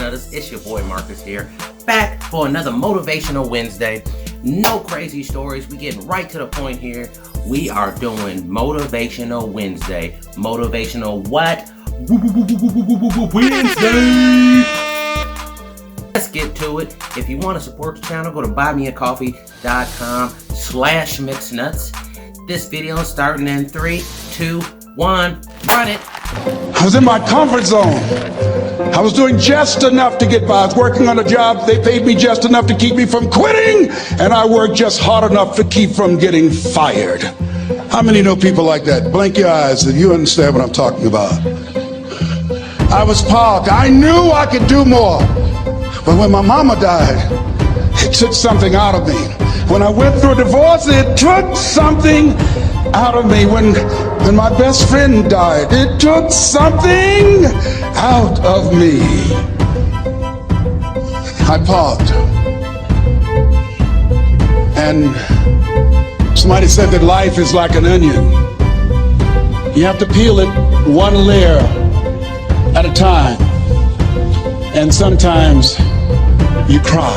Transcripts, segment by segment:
Nutters. It's your boy Marcus here, back for another Motivational Wednesday. No crazy stories. We getting right to the point here. We are doing Motivational Wednesday. Motivational what? Wednesday. Let's get to it. If you want to support the channel, go to buymeacoffee.com/mixnuts. This video is starting in 3, 2, 1. Run it. I was in my comfort zone. I was doing just enough to get by. I was working on a job. They paid me just enough to keep me from quitting, and I worked just hard enough to keep from getting fired. How many know people like that? Blink your eyes if you understand what I'm talking about. I was parked. I knew I could do more. But when my mama died, it took something out of me. When I went through a divorce, it took something out of me. When my best friend died, it took something out of me. I paused. And somebody said that life is like an onion. You have to peel it one layer at a time. And sometimes you cry.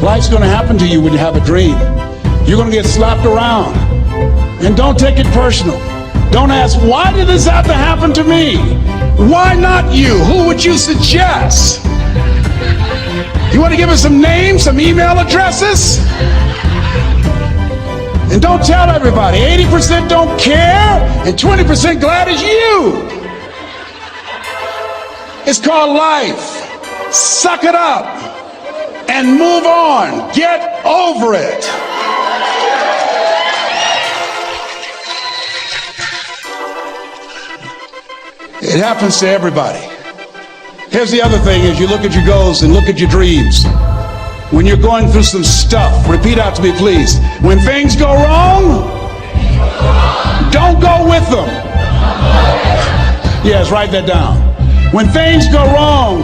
Life's gonna happen to you when you have a dream. You're gonna get slapped around. And don't take it personal. Don't ask, why did this have to happen to me? Why not you? Who would you suggest? You want to give us some names, some email addresses? And don't tell everybody. 80% don't care, and 20% glad it's you. It's called life. Suck it up and move on. Get over it. It happens to everybody. Here's the other thing is you look at your goals and look at your dreams. When you're going through some stuff, repeat out to me please. When things go wrong, don't go with them. Yes, write that down. When things go wrong,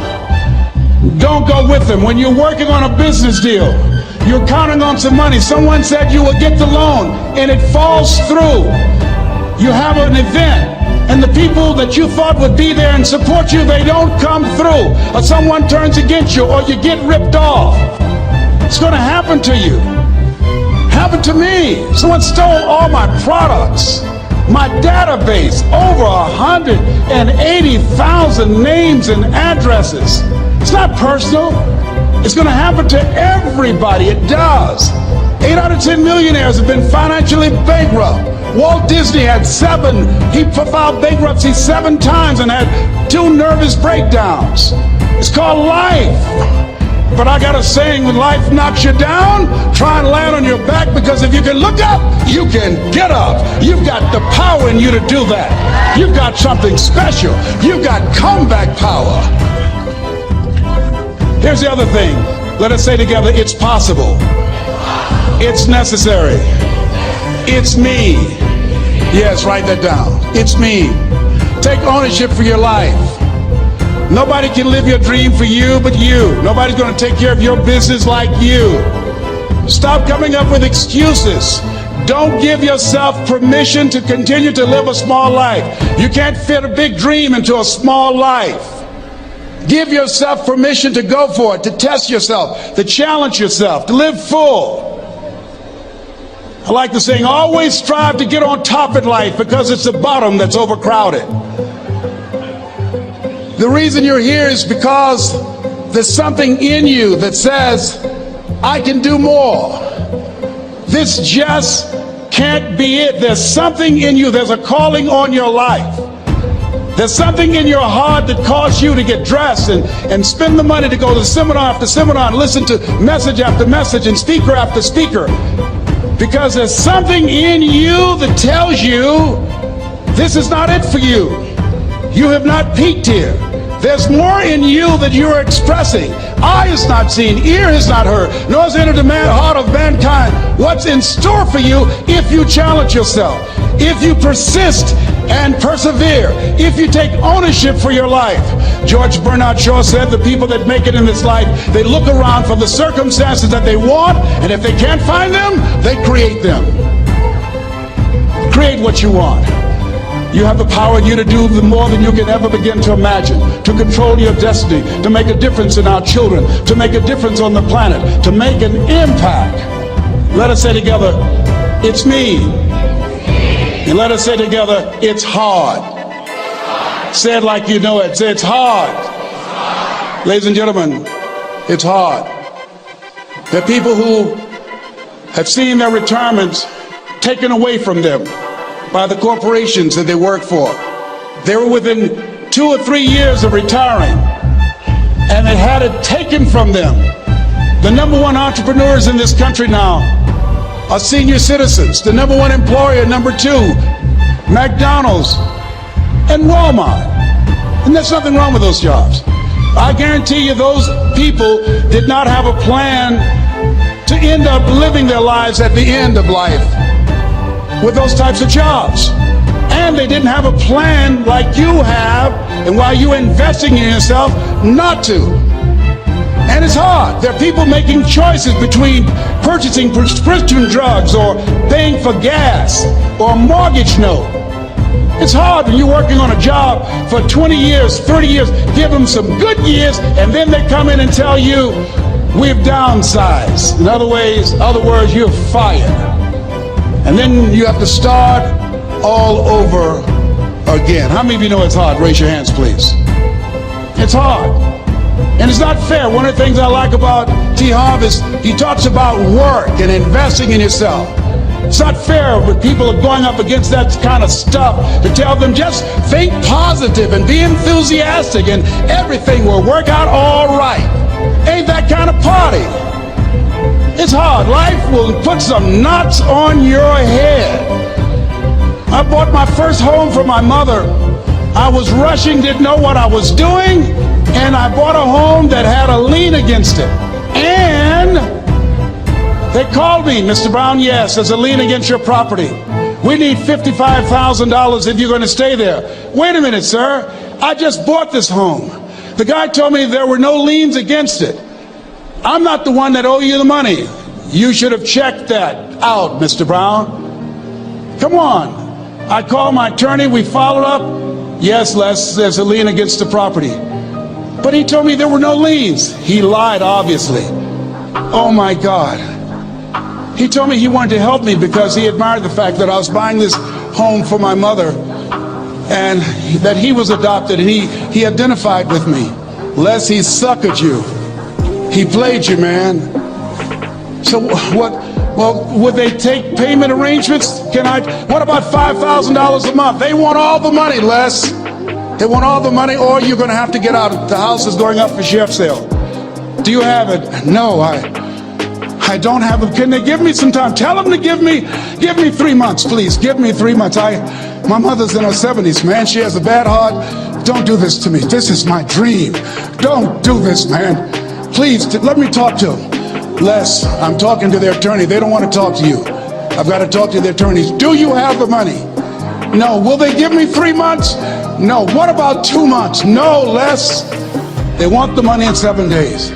don't go with them. When you're working on a business deal, you're counting on some money. Someone said you will get the loan and it falls through. You have an event and the people that you thought would be there and support you, they don't come through. Or someone turns against you or you get ripped off. It's going to happen to you. Happened to me. Someone stole all my products. My database, over 180,000 names and addresses. It's not personal. It's going to happen to everybody. It does. 8 out of 10 millionaires have been financially bankrupt. Walt Disney had 7. He filed bankruptcy 7 times and had 2 nervous breakdowns. It's called life. But I got a saying, when life knocks you down, try and land on your back, because if you can look up, you can get up. You've got the power in you to do that. You've got something special. You've got comeback power. Here's the other thing. Let us say together, it's possible. It's necessary. It's me. Yes, write that down. It's me. Take ownership for your life. Nobody can live your dream for you but you. Nobody's going to take care of your business like you. Stop coming up with excuses. Don't give yourself permission to continue to live a small life. You can't fit a big dream into a small life. Give yourself permission to go for it, to test yourself, to challenge yourself, to live full. I like the saying, always strive to get on top in life, because it's the bottom that's overcrowded. The reason you're here is because there's something in you that says, I can do more. This just can't be it. There's something in you. There's a calling on your life. There's something in your heart that caused you to get dressed and spend the money to go to seminar after seminar and listen to message after message and speaker after speaker. Because there's something in you that tells you this is not it for you. You have not peaked here. There's more in you that you're expressing. Eye has not seen, ear has not heard, nor has entered the heart of mankind what's in store for you if you challenge yourself, if you persist and persevere, if you take ownership for your life. George Bernard Shaw said the people that make it in this life, they look around for the circumstances that they want, and if they can't find them, they create them. Create what you want. You have the power in you to do more than you can ever begin to imagine, to control your destiny, to make a difference in our children, to make a difference on the planet, to make an impact. Let us say together, it's me. And let us say together, it's hard. Say it like you know it. Say it's hard. Ladies and gentlemen, it's hard. There are people who have seen their retirements taken away from them by the corporations that they work for. They were within 2 or 3 years of retiring, and they had it taken from them. The number one entrepreneurs in this country now are senior citizens. The number one employer, number 2, McDonald's and Walmart. And there's nothing wrong with those jobs. I guarantee you those people did not have a plan to end up living their lives at the end of life with those types of jobs. And they didn't have a plan like you have, and while you're investing in yourself, not to. And it's hard. There are people making choices between purchasing prescription drugs or paying for gas or a mortgage note. It's hard when you're working on a job for 20 years, 30 years, give them some good years, and then they come in and tell you, we've downsized. In other words, you're fired. And then you have to start all over again. How many of you know it's hard? Raise your hands, please. It's hard. And it's not fair. One of the things I like about T. Harv is he talks about work and investing in yourself. It's not fair when people are going up against that kind of stuff to tell them just think positive and be enthusiastic and everything will work out all right. Ain't that kind of party. It's hard. Life will put some knots on your head. I bought my first home for my mother. I was rushing, didn't know what I was doing, and I bought a home that had a lien against it. And they called me, Mr. Brown, yes, there's a lien against your property. We need $55,000 if you're going to stay there. Wait a minute, sir. I just bought this home. The guy told me there were no liens against it. I'm not the one that owe you the money. You should have checked that out, Mr. Brown. Come on. I called my attorney. We followed up. Yes, Les, there's a lien against the property. But he told me there were no liens. He lied, obviously. Oh, my God. He told me he wanted to help me because he admired the fact that I was buying this home for my mother and that he was adopted, and he identified with me. Les, he suckered you. He played you, man. So what? Well, would they take payment arrangements? What about $5,000 a month? They want all the money, Les. They want all the money, or you're going to have to get out. The house is going up for sheriff's sale. Do you have it? No, I don't have it. Can they give me some time? Tell them to give me 3 months, please. Give me 3 months. My mother's in her 70s, man. She has a bad heart. Don't do this to me. This is my dream. Don't do this, man. Please, let me talk to them. Les, I'm talking to their attorney. They don't want to talk to you. I've got to talk to their attorneys. Do you have the money? No. Will they give me 3 months? No. What about 2 months? No, Les. They want the money in 7 days.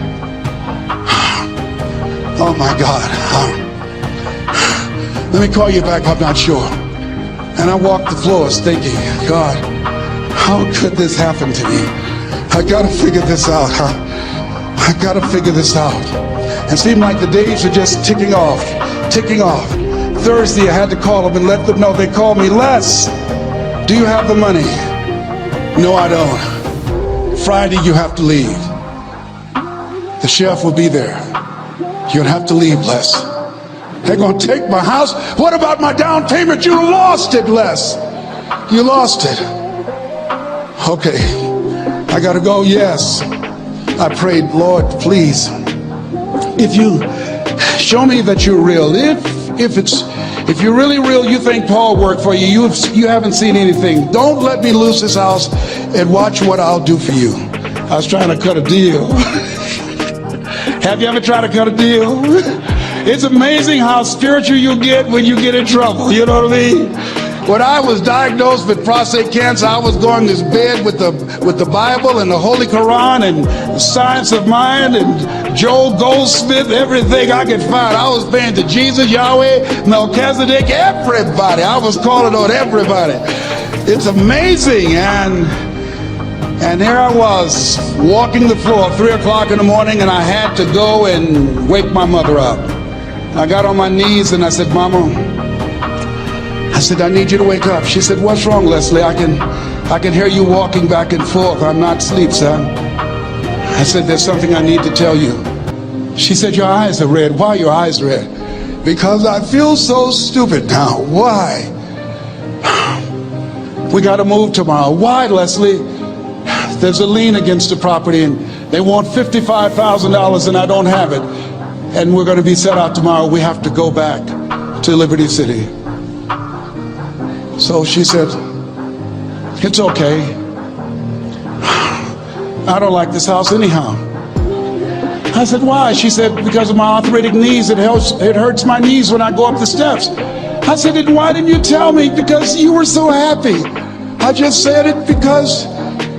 Oh, my God. Let me call you back. I'm not sure. And I walked the floors thinking, God, how could this happen to me? I got to figure this out. I got to figure this out. And it seemed like the days are just ticking off. Thursday, I had to call them and let them know. They called me, Les, do you have the money? No, I don't. Friday, you have to leave. The sheriff will be there. You'll have to leave, Les. They're going to take my house. What about my down payment? You lost it, Les. You lost it. Okay. I got to go. Yes. I prayed, Lord, please, if you show me that you're real, if you're really real, you think Paul worked for you, you haven't seen anything. Don't let me lose this house and watch what I'll do for you. I was trying to cut a deal. Have you ever tried to cut a deal? It's amazing how spiritual you get when you get in trouble. You know what I mean? When I was diagnosed with prostate cancer, I was going to bed with the Bible and the Holy Quran and the Science of Mind and Joel Goldsmith, everything I could find. I was praying to Jesus, Yahweh, Melchizedek, everybody. I was calling on everybody. It's amazing. And here I was walking the floor 3 o'clock in the morning, and I had to go and wake my mother up. I got on my knees and I said, Mama, I said, I need you to wake up. She said, what's wrong, Leslie? I can hear you walking back and forth. I'm not asleep, son. I said, there's something I need to tell you. She said, your eyes are red. Why are your eyes red? Because I feel so stupid now. Why? We got to move tomorrow. Why, Leslie? There's a lien against the property and they want $55,000 and I don't have it. And we're going to be set out tomorrow. We have to go back to Liberty City. So she said, it's okay. I don't like this house anyhow. I said, why? She said, because of my arthritic knees, it hurts my knees when I go up the steps. I said, then why didn't you tell me? Because you were so happy. I just said it because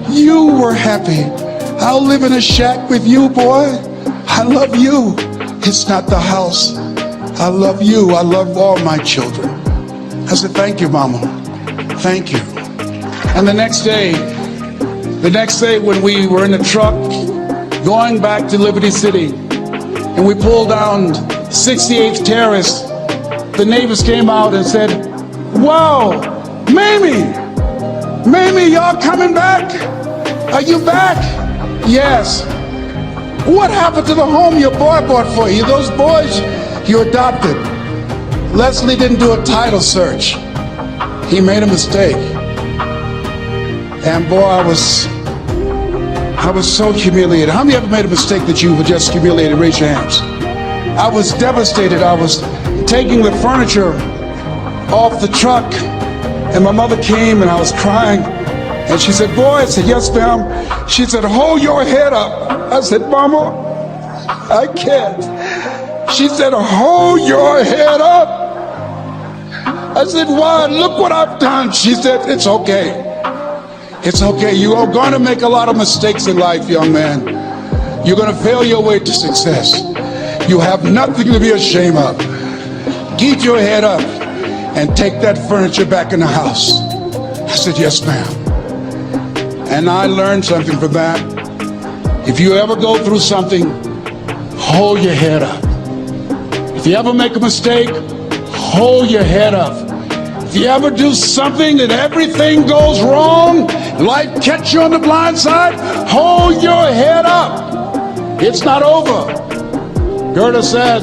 you were happy. I'll live in a shack with you, boy. I love you. It's not the house. I love you. I love all my children. I said, thank you, Mama. Thank you. And the next day when we were in the truck going back to Liberty City and we pulled down 68th Terrace, the neighbors came out and said, wow, Mamie, y'all coming back? Are you back? Yes. What happened to the home your boy bought for you? Those boys you adopted. Leslie didn't do a title search. He made a mistake. And boy, I was so humiliated. How many ever made a mistake that you were just humiliated? Raise your hands. I was devastated. I was taking the furniture off the truck and my mother came and I was crying and she said, boy, I said, yes, ma'am. She said, hold your head up. I said, Mama, I can't. She said, hold your head up. I said, why? Look what I've done. She said, it's okay. It's okay. You are going to make a lot of mistakes in life, young man. You're going to fail your way to success. You have nothing to be ashamed of. Keep your head up and take that furniture back in the house. I said, yes, ma'am. And I learned something from that. If you ever go through something, hold your head up. If you ever make a mistake, hold your head up. If you ever do something and everything goes wrong, life catch you on the blind side, hold your head up. It's not over. Goethe said,